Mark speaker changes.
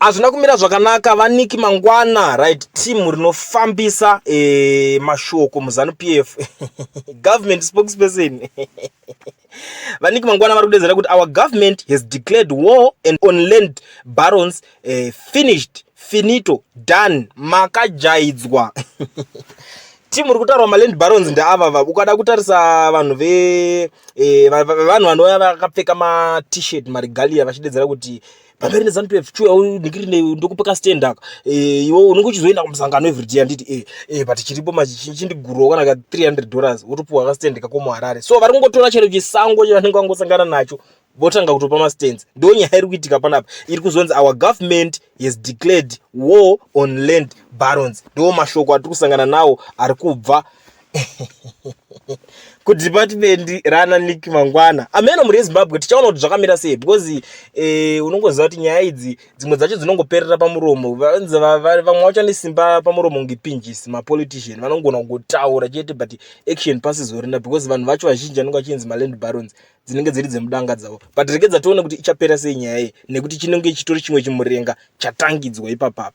Speaker 1: Azvina kumira zvakanaka vaniki mangwana, right? Team rinofambisa mashoko muZANU-PF government spokesperson vaniki mangwana vari kudedzera kuti our government has declared war and on land barons, finished, finito, done, makajaidzwa. Timu rikutaurwa maland barons ndeava. Ukada kutarisa vanhu vanhu vanouya vakapfeka ma t-shirt marigalia vachidedzera kuti pamberi neZANU-PF chuya nikiri ndokupeka stand aka iwe unenge uchizoenda kumusangano everyday anditi but chiripo chindigurwa kana ka $300 wotopuwa ka stand kako muHarare. So vari kungotora chero chisango chavanenge vangosangana nacho votanga kutopa ma stands. Ndo nyaya iri kuitika panapa. Iri kuzonzi our government has declared war on land barons. Ndo mashoko atiri kusangana nawo ari kubva kudepartment raaniki mangwana. Ameno muri Zimbabwe tichaona kuti zvakamira sei because unongoziva kuti nyaya idzi dzimwe dzacho dzinongoperera pamuromo. Vamwe vacho nesimba pamuromo ngepinjisi mapolitician vanongona kungotaura chete but action passes orina because vanhu vacho vazhinji vanenge vachinzi maland barons dzinenge dziri dzemudanga dzavo. But regedza tione kuti ichapera sei nyaya iyi nekuti chinenge chitori chimwe chimurenga chatangidzwa ipapapa.